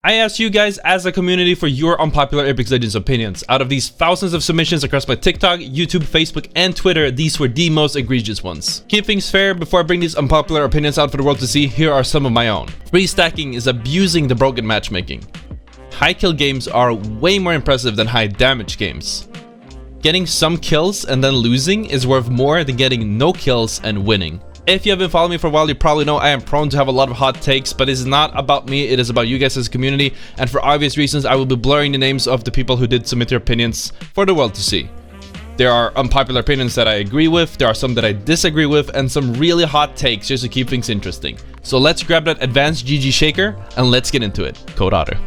I asked you guys as a community for your unpopular Apex Legends opinions. Out of these thousands of submissions across my TikTok, YouTube, Facebook, and Twitter, these were the most egregious ones. Keep things fair, before I bring these unpopular opinions out for the world to see, here are some of my own. Free stacking is abusing the broken matchmaking. High kill games are way more impressive than high damage games. Getting some kills and then losing is worth more than getting no kills and winning. If you have been following me for a while, you probably know I am prone to have a lot of hot takes, but it's not about me, it is about you guys as a community, and for obvious reasons I will be blurring the names of the people who did submit their opinions for the world to see. There are unpopular opinions that I agree with, there are some that I disagree with, and some really hot takes just to keep things interesting. So let's grab that advanced GG shaker and let's get into it. Code Ottr.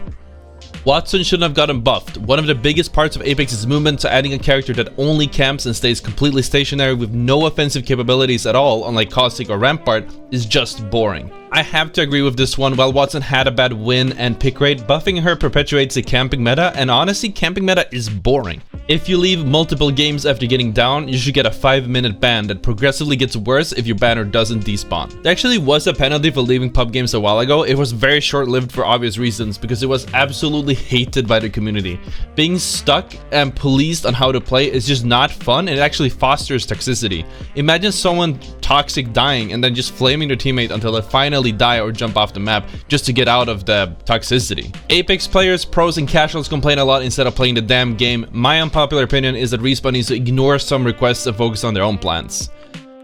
Wattson shouldn't have gotten buffed. One of the biggest parts of Apex's movement, so adding a character that only camps and stays completely stationary with no offensive capabilities at all, unlike Caustic or Rampart, is just boring. I have to agree with this one. While Wattson had a bad win and pick rate, buffing her perpetuates the camping meta, and honestly, camping meta is boring. If you leave multiple games after getting down, you should get a 5-minute ban that progressively gets worse if your banner doesn't despawn. There actually was a penalty for leaving pub games a while ago. It was very short-lived for obvious reasons, because it was absolutely hated by the community. Being stuck and policed on how to play is just not fun, and it actually fosters toxicity. Imagine someone toxic dying and then just flaming their teammate until they finally die or jump off the map just to get out of the toxicity. Apex players, pros, and casuals complain a lot instead of playing the damn game. My unpopular opinion is that Respawn needs to ignore some requests and focus on their own plans.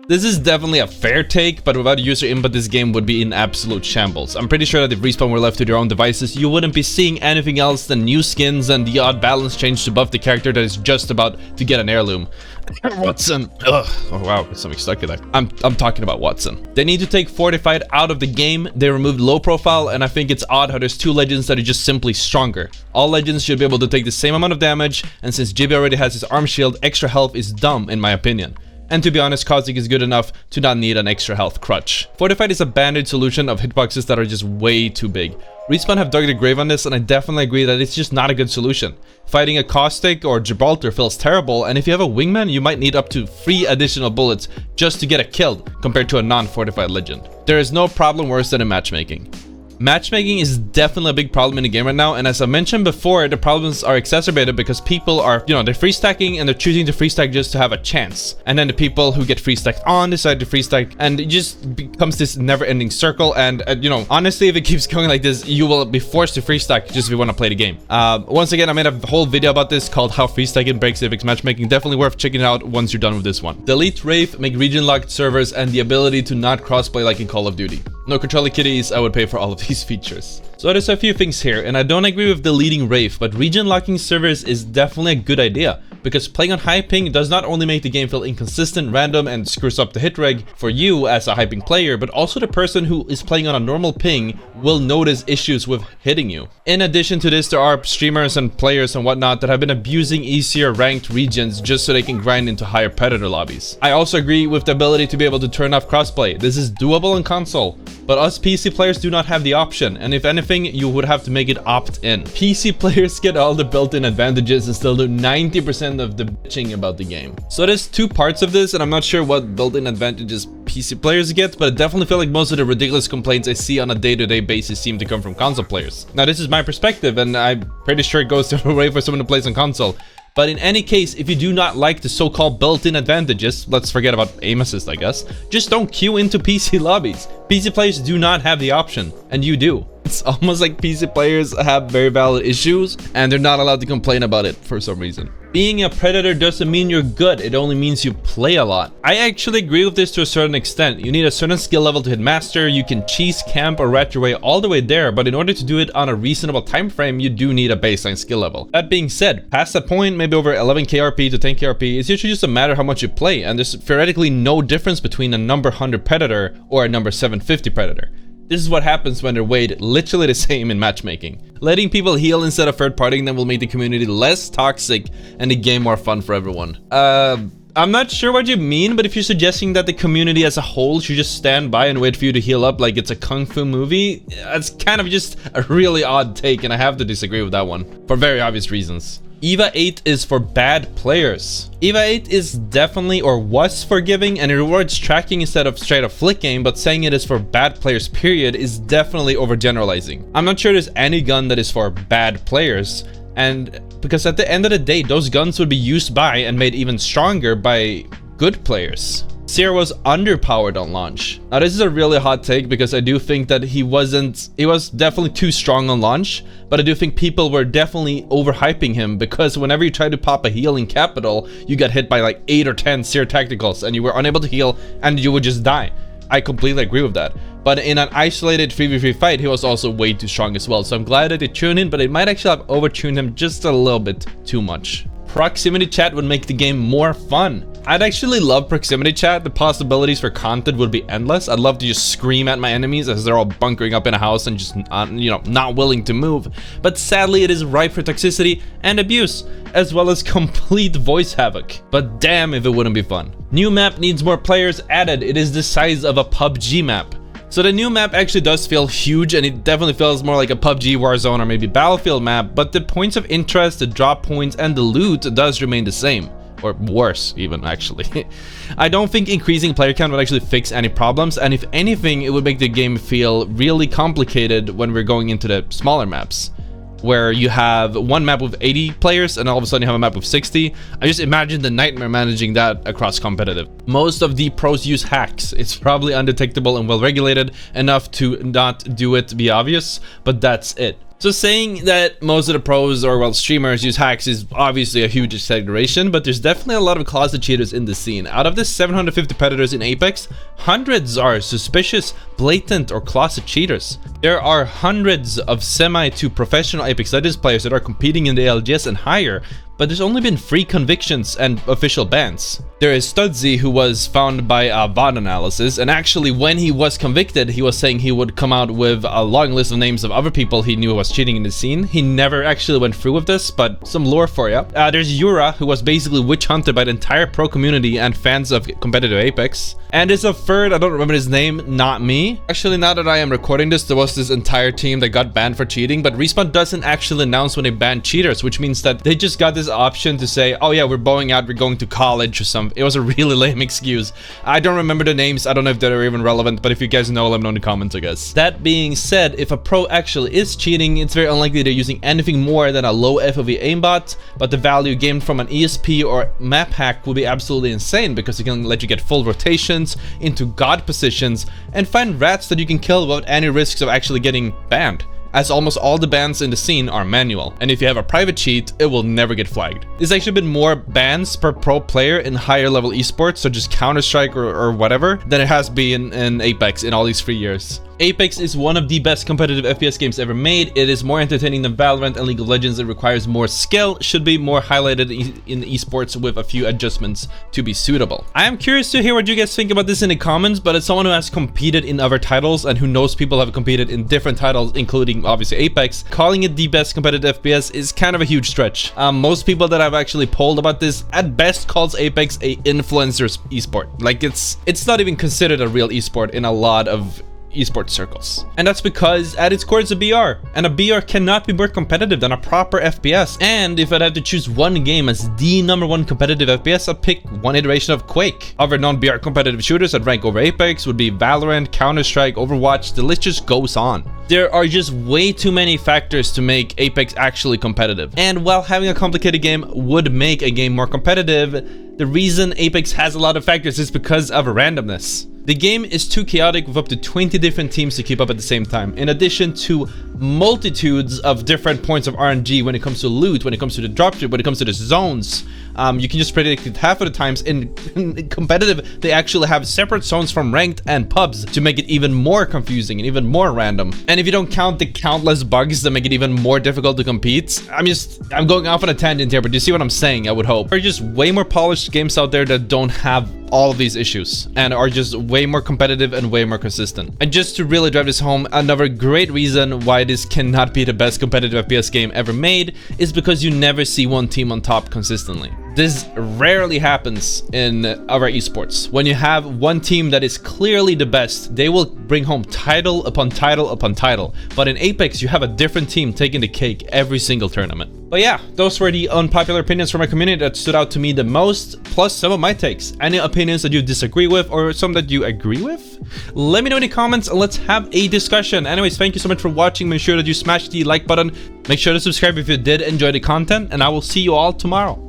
This is definitely a fair take, but without user input this game would be in absolute shambles. I'm pretty sure that if Respawn were left to their own devices, you wouldn't be seeing anything else than new skins and the odd balance change to buff the character that is just about to get an heirloom. Wattson. Ugh. Oh wow, there's something stuck in there. I'm talking about Wattson. They need to take Fortified out of the game. They removed low profile, and I think it's odd how there's two legends that are just simply stronger. All legends should be able to take the same amount of damage, and since Jibby already has his arm shield, extra health is dumb in my opinion. And to be honest, Caustic is good enough to not need an extra health crutch. Fortified is a band-aid solution of hitboxes that are just way too big. Respawn have dug their grave on this, and I definitely agree that it's just not a good solution. Fighting a Caustic or Gibraltar feels terrible, and if you have a wingman, you might need up to 3 additional bullets just to get a kill compared to a non-fortified legend. There is no problem worse than in matchmaking. Matchmaking is definitely a big problem in the game right now, and as I mentioned before, the problems are exacerbated because people are, they're free stacking and they're choosing to free stack just to have a chance. And then the people who get free stacked on decide to free stack, and it just becomes this never-ending circle. And honestly, if it keeps going like this, you will be forced to free stack just if you want to play the game. Once again, I made a whole video about this called How Free Stacking Breaks Apex Matchmaking. Definitely worth checking it out once you're done with this one. Delete Wraith, make region-locked servers, and the ability to not crossplay like in Call of Duty. No controller kitties, I would pay for all of these features. So there's a few things here, and I don't agree with deleting Wraith, but region locking servers is definitely a good idea, because playing on high ping does not only make the game feel inconsistent, random, and screws up the hit reg for you as a high ping player, but also the person who is playing on a normal ping will notice issues with hitting you. In addition to this, there are streamers and players and whatnot that have been abusing easier ranked regions just so they can grind into higher predator lobbies. I also agree with the ability to be able to turn off crossplay. This is doable on console, but us PC players do not have the option, and if anything, you would have to make it opt-in. PC players get all the built-in advantages and still do 90% of the bitching about the game. So there's two parts of this, and I'm not sure what built-in advantages PC players get, but I definitely feel like most of the ridiculous complaints I see on a day-to-day basis seem to come from console players. Now this is my perspective, and I'm pretty sure it goes the way for someone who plays on console. But in any case, if you do not like the so-called built-in advantages, let's forget about aim assist, I guess, just don't queue into PC lobbies. PC players do not have the option, and you do. It's almost like PC players have very valid issues, and they're not allowed to complain about it for some reason. Being a predator doesn't mean you're good, it only means you play a lot. I actually agree with this to a certain extent. You need a certain skill level to hit master, you can cheese, camp, or rat your way all the way there, but in order to do it on a reasonable time frame, you do need a baseline skill level. That being said, past that point, maybe over 11k RP to 10k RP, it's usually just a matter how much you play, and there's theoretically no difference between a number 100 predator or a number 750 predator. This is what happens when they're weighed literally the same in matchmaking. Letting people heal instead of third-partying them will make the community less toxic and the game more fun for everyone. I'm not sure what you mean, but if you're suggesting that the community as a whole should just stand by and wait for you to heal up like it's a kung fu movie, that's kind of just a really odd take, and I have to disagree with that one for very obvious reasons. EVA 8 is for bad players. EVA 8 is definitely, or was, forgiving and it rewards tracking instead of straight up flick game, but saying it is for bad players period is definitely overgeneralizing. I'm not sure there's any gun that is for bad players, and because at the end of the day, those guns would be used by and made even stronger by good players. Sierra was underpowered on launch. Now this is a really hot take because I do think that he was definitely too strong on launch, but I do think people were definitely overhyping him because whenever you tried to pop a heal in Capital, you got hit by like 8 or 10 Seer tacticals and you were unable to heal and you would just die. I completely agree with that. But in an isolated 3v3 fight, he was also way too strong as well. So I'm glad that they tuned in, but it might actually have overtuned him just a little bit too much. Proximity chat would make the game more fun. I'd actually love proximity chat. The possibilities for content would be endless. I'd love to just scream at my enemies as they're all bunkering up in a house and just, not willing to move. But sadly, it is ripe for toxicity and abuse, as well as complete voice havoc. But damn if it wouldn't be fun. New map needs more players added. It is the size of a PUBG map. So the new map actually does feel huge, and it definitely feels more like a PUBG Warzone or maybe Battlefield map, but the points of interest, the drop points, and the loot does remain the same. Or worse, even, actually. I don't think increasing player count would actually fix any problems, and if anything, it would make the game feel really complicated when we're going into the smaller maps, where you have one map with 80 players and all of a sudden you have a map with 60. I just imagine the nightmare managing that across competitive. Most of the pros use hacks. It's probably undetectable and well regulated enough to not do it be obvious, but that's it. So saying that most of the pros or well streamers use hacks is obviously a huge exaggeration, but there's definitely a lot of closet cheaters in the scene. Out of the 750 competitors in Apex, hundreds are suspicious, blatant, or closet cheaters. There are hundreds of semi to professional Apex Legends players that are competing in the LGS and higher, but there's only been 3 convictions and official bans. There is Studzy, who was found by a VOD analysis, and actually when he was convicted, he was saying he would come out with a long list of names of other people he knew was cheating in the scene. He never actually went through with this, but some lore for you. There's Yura, who was basically witch hunted by the entire pro community and fans of competitive Apex. And there's a third, I don't remember his name, not me. Actually, now that I am recording this, there was this entire team that got banned for cheating, but Respawn doesn't actually announce when they ban cheaters, which means that they just got this option to say, oh yeah, we're bowing out, we're going to college or something. It was a really lame excuse. I don't remember the names, I don't know if they're even relevant, but if you guys know, let me know in the comments, I guess. That being said, if a pro actually is cheating, it's very unlikely they're using anything more than a low FOV aimbot, but the value gained from an ESP or map hack will be absolutely insane because it can let you get full rotations into god positions and find rats that you can kill without any risks of actually getting banned, as almost all the bans in the scene are manual, and if you have a private cheat, it will never get flagged. There's actually been more bans per pro player in higher level esports, such as Counter-Strike or whatever, than it has been in Apex in all these 3 years. Apex is one of the best competitive FPS games ever made. It is more entertaining than Valorant and League of Legends. It requires more skill, should be more highlighted in esports with a few adjustments to be suitable. I am curious to hear what you guys think about this in the comments, but as someone who has competed in other titles and who knows people have competed in different titles, including obviously Apex, calling it the best competitive FPS is kind of a huge stretch. Most people that I've actually polled about this at best calls Apex a influencer's esport. Like it's not even considered a real esport in a lot of esports circles, and that's because at its core it's a BR, and a BR cannot be more competitive than a proper FPS. And if I'd have to choose one game as the #1 competitive FPS, I'd pick one iteration of Quake. Other non-BR competitive shooters I'd rank over Apex would be Valorant, Counter-Strike, Overwatch, the list just goes on. There are just way too many factors to make Apex actually competitive, and while having a complicated game would make a game more competitive, the reason Apex has a lot of factors is because of randomness. The game is too chaotic with up to 20 different teams to keep up at the same time, in addition to multitudes of different points of RNG when it comes to loot, when it comes to the dropship, when it comes to the zones. You can just predict it half of the times. In competitive, they actually have separate zones from ranked and pubs to make it even more confusing and even more random. And if you don't count the countless bugs that make it even more difficult to compete, I'm going off on a tangent here, but you see what I'm saying, I would hope. There are just way more polished games out there that don't have all of these issues and are just way more competitive and way more consistent. And just to really drive this home, another great reason why this cannot be the best competitive FPS game ever made is because you never see one team on top consistently. This rarely happens in our esports. When you have one team that is clearly the best, they will bring home title upon title upon title. But in Apex, you have a different team taking the cake every single tournament. But yeah, those were the unpopular opinions from my community that stood out to me the most, plus some of my takes. Any opinions that you disagree with or some that you agree with? Let me know in the comments and let's have a discussion. Anyways, thank you so much for watching. Make sure that you smash the like button. Make sure to subscribe if you did enjoy the content, and I will see you all tomorrow.